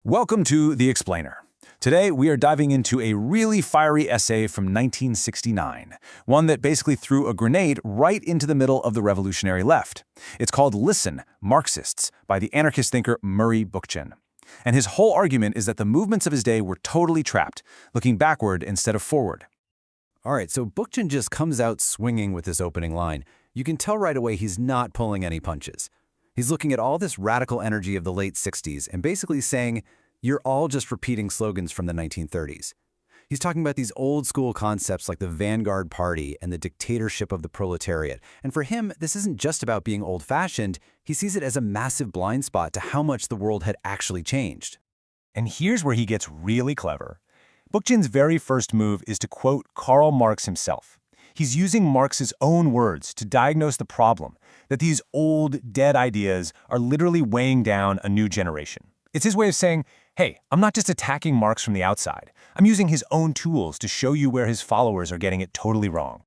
Welcome to The Explainer. Today, we are diving into a really fiery essay from 1969, one that basically threw a grenade right into the middle of the revolutionary left. It's called Listen, Marxists, by the anarchist thinker Murray Bookchin. And his whole argument is that the movements of his day were totally trapped, looking backward instead of forward. All right, so Bookchin just comes out swinging with this opening line. You can tell right away he's not pulling any punches. He's looking at all this radical energy of the late 60s and basically saying, you're all just repeating slogans from the 1930s. He's talking about these old school concepts like the vanguard party and the dictatorship of the proletariat. And for him, this isn't just about being old-fashioned. He sees it as a massive blind spot to how much the world had actually changed. And here's where he gets really clever. Bookchin's very first move is to quote Karl Marx himself. He's using Marx's own words to diagnose the problem, that these old, dead ideas are literally weighing down a new generation. It's his way of saying, hey, I'm not just attacking Marx from the outside. I'm using his own tools to show you where his followers are getting it totally wrong.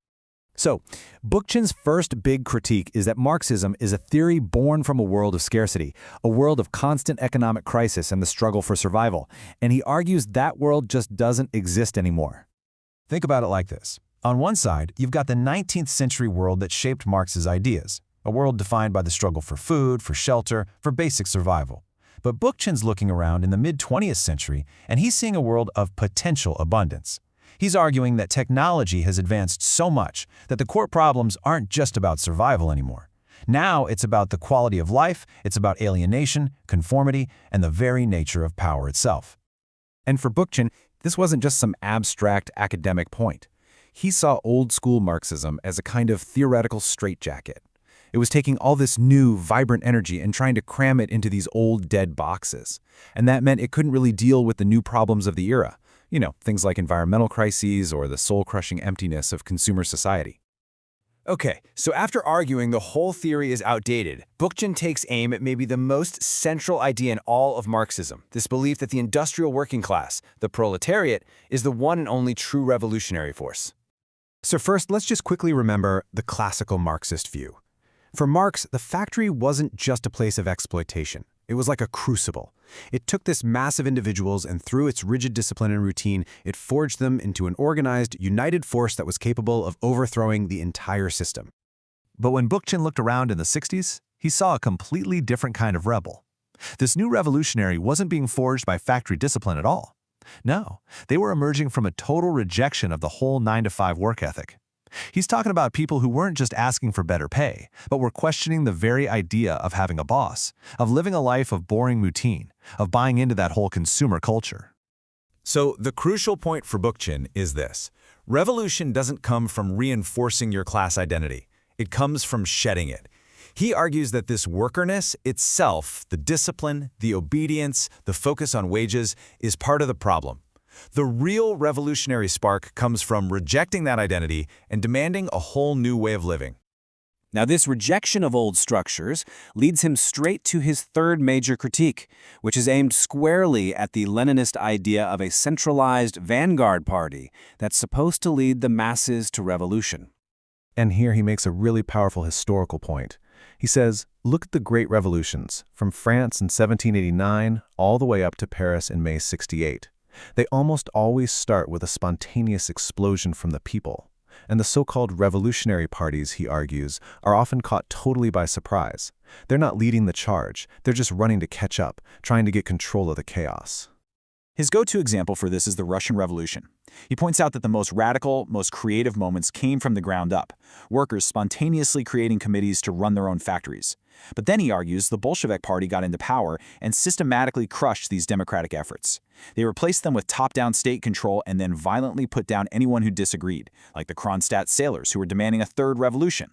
So, Bookchin's first big critique is that Marxism is a theory born from a world of scarcity, a world of constant economic crisis and the struggle for survival, and he argues that world just doesn't exist anymore. Think about it like this. On one side, you've got the 19th century world that shaped Marx's ideas, a world defined by the struggle for food, for shelter, for basic survival. But Bookchin's looking around in the mid-20th century, and he's seeing a world of potential abundance. He's arguing that technology has advanced so much that the core problems aren't just about survival anymore. Now it's about the quality of life, it's about alienation, conformity, and the very nature of power itself. And for Bookchin, this wasn't just some abstract academic point. He saw old-school Marxism as a kind of theoretical straitjacket. It was taking all this new, vibrant energy and trying to cram it into these old, dead boxes. And that meant it couldn't really deal with the new problems of the era. You know, things like environmental crises or the soul-crushing emptiness of consumer society. Okay, so after arguing the whole theory is outdated, Bookchin takes aim at maybe the most central idea in all of Marxism, this belief that the industrial working class, the proletariat, is the one and only true revolutionary force. So first, let's just quickly remember the classical Marxist view. For Marx, the factory wasn't just a place of exploitation. It was like a crucible. It took this mass of individuals and through its rigid discipline and routine, it forged them into an organized, united force that was capable of overthrowing the entire system. But when Bookchin looked around in the 60s, he saw a completely different kind of rebel. This new revolutionary wasn't being forged by factory discipline at all. No, they were emerging from a total rejection of the whole 9-to-5 work ethic. He's talking about people who weren't just asking for better pay, but were questioning the very idea of having a boss, of living a life of boring routine, of buying into that whole consumer culture. So the crucial point for Bookchin is this. Revolution doesn't come from reinforcing your class identity. It comes from shedding it. He argues that this workerness itself, the discipline, the obedience, the focus on wages, is part of the problem. The real revolutionary spark comes from rejecting that identity and demanding a whole new way of living. Now, this rejection of old structures leads him straight to his third major critique, which is aimed squarely at the Leninist idea of a centralized vanguard party that's supposed to lead the masses to revolution. And here he makes a really powerful historical point. He says, look at the great revolutions, from France in 1789 all the way up to Paris in May 68. They almost always start with a spontaneous explosion from the people. And the so-called revolutionary parties, he argues, are often caught totally by surprise. They're not leading the charge, they're just running to catch up, trying to get control of the chaos. His go-to example for this is the Russian Revolution. He points out that the most radical, most creative moments came from the ground up, workers spontaneously creating committees to run their own factories. But then he argues the Bolshevik party got into power and systematically crushed these democratic efforts. They replaced them with top-down state control and then violently put down anyone who disagreed, like the Kronstadt sailors who were demanding a third revolution.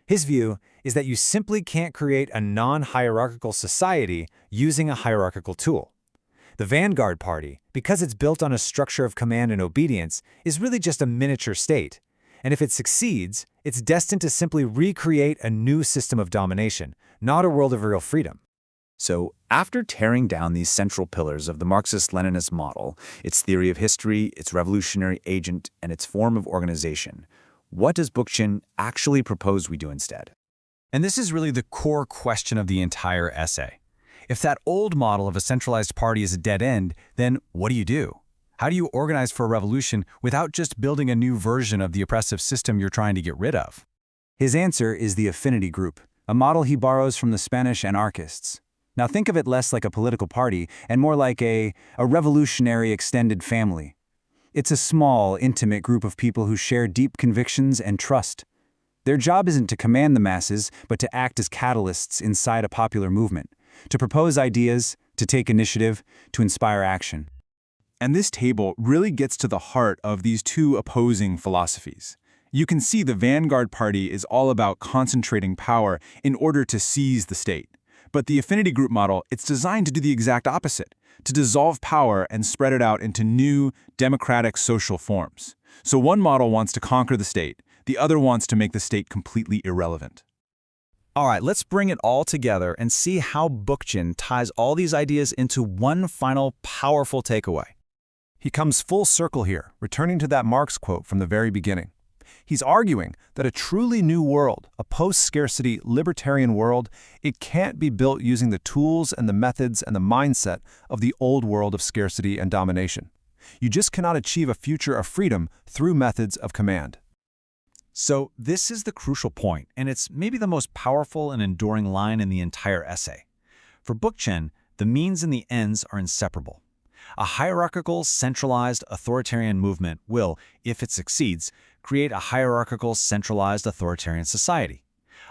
His view is that you simply can't create a non-hierarchical society using a hierarchical tool. The vanguard party, because it's built on a structure of command and obedience, is really just a miniature state. And if it succeeds, it's destined to simply recreate a new system of domination, not a world of real freedom. So, after tearing down these central pillars of the Marxist-Leninist model, its theory of history, its revolutionary agent, and its form of organization, what does Bookchin actually propose we do instead? And this is really the core question of the entire essay. If that old model of a centralized party is a dead end, then what do you do? How do you organize for a revolution without just building a new version of the oppressive system you're trying to get rid of? His answer is the affinity group, a model he borrows from the Spanish anarchists. Now think of it less like a political party and more like a revolutionary extended family. It's a small, intimate group of people who share deep convictions and trust. Their job isn't to command the masses, but to act as catalysts inside a popular movement, to propose ideas, to take initiative, to inspire action. And this table really gets to the heart of these two opposing philosophies. You can see the vanguard party is all about concentrating power in order to seize the state. But the affinity group model, it's designed to do the exact opposite, to dissolve power and spread it out into new, democratic social forms. So one model wants to conquer the state, the other wants to make the state completely irrelevant. All right, let's bring it all together and see how Bookchin ties all these ideas into one final powerful takeaway. He comes full circle here, returning to that Marx quote from the very beginning. He's arguing that a truly new world, a post-scarcity libertarian world, it can't be built using the tools and the methods and the mindset of the old world of scarcity and domination. You just cannot achieve a future of freedom through methods of command. So this is the crucial point, and it's maybe the most powerful and enduring line in the entire essay. For Bookchin, the means and the ends are inseparable. A hierarchical, centralized, authoritarian movement will, if it succeeds, create a hierarchical, centralized, authoritarian society.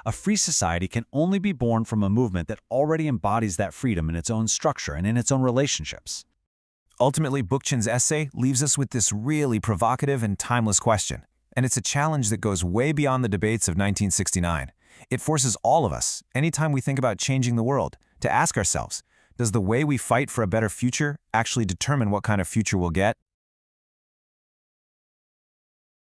A free society can only be born from a movement that already embodies that freedom in its own structure and in its own relationships. Ultimately, Bookchin's essay leaves us with this really provocative and timeless question. And it's a challenge that goes way beyond the debates of 1969. It forces all of us, anytime we think about changing the world, to ask ourselves, does the way we fight for a better future actually determine what kind of future we'll get?